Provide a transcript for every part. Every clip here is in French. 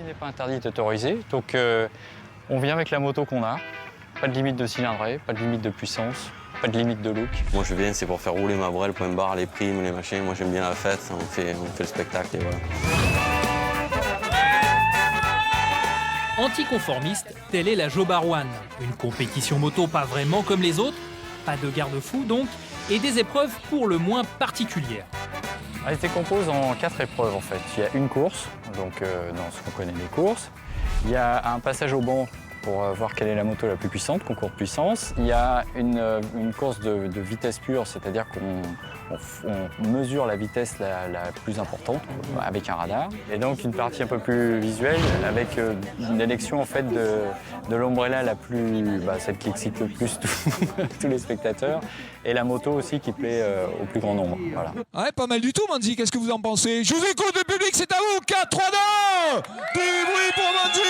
qui n'est pas interdit est autorisé. Donc on vient avec la moto qu'on a. Pas de limite de cylindrée, pas de limite de puissance, pas de limite de look. Moi je viens, c'est pour faire rouler ma brelle, point barre, les primes, les machins. Moi j'aime bien la fête, on fait le spectacle et voilà. Anticonformiste, telle est la Jobar One. Une compétition moto pas vraiment comme les autres, pas de garde-fou donc, et des épreuves pour le moins particulières. Elle se décompose en 4 épreuves en fait. Il y a une course, donc dans ce qu'on connaît les courses. Il y a un passage au banc pour voir quelle est la moto la plus puissante, concours de puissance. Il y a une course de vitesse pure, c'est-à-dire qu'on mesure la vitesse la plus importante avec un radar. Et donc une partie un peu plus visuelle avec une élection en fait de l'ombrella la plus, celle qui excite le plus tous les spectateurs, et la moto aussi qui plaît au plus grand nombre. Voilà. Ouais, pas mal du tout, Mandy. Qu'est-ce que vous en pensez? Je vous écoute, le public, c'est à vous. 4, 3, 2. Du bruit pour Mandy.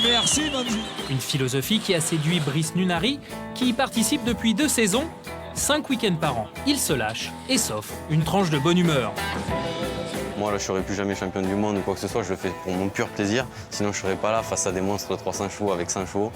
Merci, Mandy. Une philosophie qui a séduit Brice Nunari, qui y participe depuis 2 saisons, 5 week-ends par an. Il se lâche et s'offre une tranche de bonne humeur. Moi là je serai plus jamais champion du monde ou quoi que ce soit, je le fais pour mon pur plaisir. Sinon je serais pas là face à des monstres de 300 chevaux avec 100 chevaux.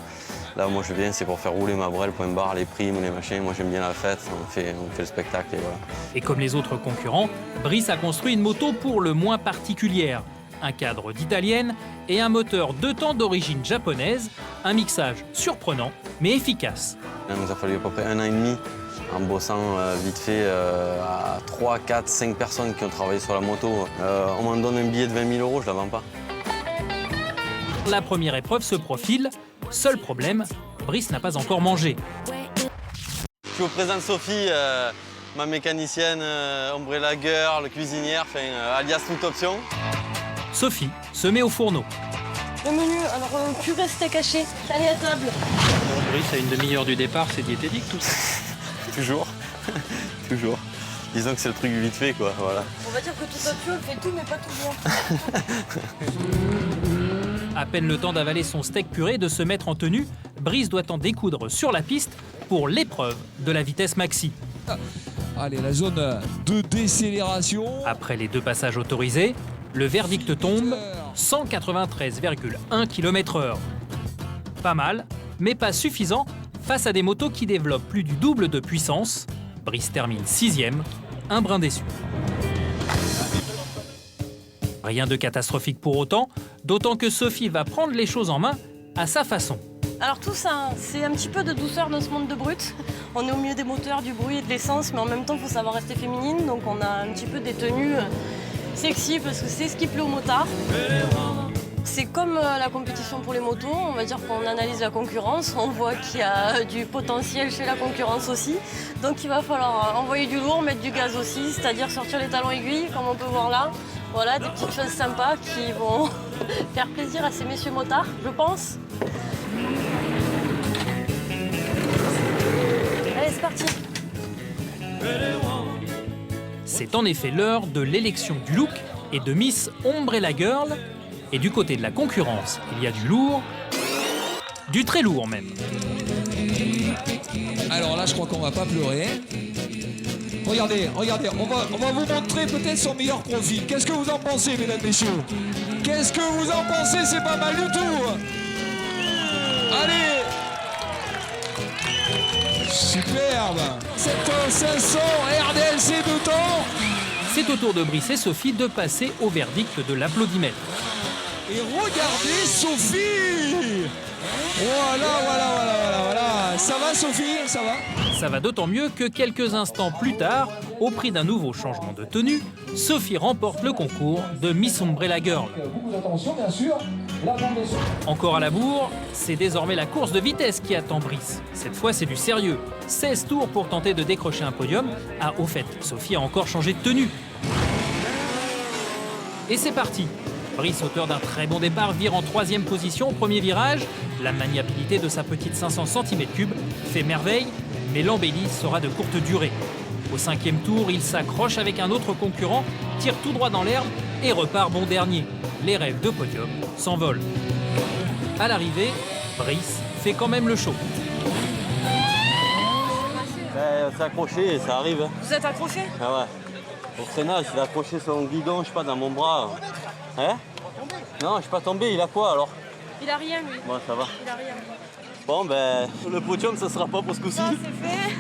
Là moi je viens, c'est pour faire rouler ma brelle, point barre, les primes, les machins. Moi j'aime bien la fête, on fait le spectacle et voilà. Et comme les autres concurrents, Brice a construit une moto pour le moins particulière. Un cadre d'italienne et un moteur 2 temps d'origine japonaise, un mixage surprenant mais efficace. Il nous a fallu à peu près 1 an et demi en bossant vite fait à 3, 4, 5 personnes qui ont travaillé sur la moto. On m'en donne un billet de 20 000 €, je la vends pas. La première épreuve se profile. Seul problème, Brice n'a pas encore mangé. Je vous présente Sophie, ma mécanicienne, Umbrella Girl, cuisinière, alias toute option. Sophie se met au fourneau. Le menu, alors purée steak haché, allez à table. Brice, à une demi-heure du départ, c'est diététique tout ça. Toujours, toujours. Disons que c'est le truc vite fait, quoi, voilà. On va dire que toute option, elle fait tout, mais pas tout bien. À peine le temps d'avaler son steak puré et de se mettre en tenue, Brice doit en découdre sur la piste pour l'épreuve de la vitesse maxi. Allez, la zone de décélération. Après les 2 passages autorisés, le verdict tombe, 193,1 km/h. Pas mal, mais pas suffisant face à des motos qui développent plus du double de puissance. Brice termine 6e, un brin déçu. Rien de catastrophique pour autant, d'autant que Sophie va prendre les choses en main à sa façon. Alors tout ça, c'est un petit peu de douceur dans ce monde de brut. On est au milieu des moteurs, du bruit et de l'essence, mais en même temps, il faut savoir rester féminine. Donc on a un petit peu des tenues sexy parce que c'est ce qui plaît aux motards. C'est comme la compétition pour les motos, on va dire qu'on analyse la concurrence, on voit qu'il y a du potentiel chez la concurrence aussi. Donc il va falloir envoyer du lourd, mettre du gaz aussi, c'est-à-dire sortir les talons aiguilles, comme on peut voir là. Voilà, des petites choses sympas qui vont faire plaisir à ces messieurs motards, je pense. Allez, c'est parti. C'est en effet l'heure de l'élection du look et de Miss Umbrella Girl. Et du côté de la concurrence, il y a du lourd, du très lourd même. Alors là, je crois qu'on va pas pleurer. Regardez, regardez, on va vous montrer peut-être son meilleur profil. Qu'est-ce que vous en pensez, mesdames, messieurs? Qu'est-ce que vous en pensez? C'est pas mal du tout. Allez. Superbe. 7500 RDLC de temps. C'est au tour de Brice et Sophie de passer au verdict de l'applaudimètre. Et regardez Sophie. Voilà. Ça va, Sophie? Ça va? Ça va d'autant mieux que quelques instants plus tard, au prix d'un nouveau changement de tenue, Sophie remporte le concours de Miss Umbrella Girl. Encore à la bourre, c'est désormais la course de vitesse qui attend Brice. Cette fois, c'est du sérieux. 16 tours pour tenter de décrocher un podium. Ah, au fait, Sophie a encore changé de tenue. Et c'est parti. Brice, auteur d'un très bon départ, vire en 3e position au premier virage. La maniabilité de sa petite 500 cm3 fait merveille, mais l'embellie sera de courte durée. Au 5e tour, il s'accroche avec un autre concurrent, tire tout droit dans l'herbe et repart bon dernier. Les rêves de podium s'envolent. À l'arrivée, Brice fait quand même le show. C'est accroché et ça arrive. Vous êtes accrochés? Ah ouais. Au freinage, il est accroché sur mon guidon, je sais pas, dans mon bras. Hein? Non, je suis pas tombé, il a quoi alors? Il a rien lui. Bon, ça va. Il a rien. Bon, ben, le podium, ça sera pas pour ce coup-ci. Ça c'est fait.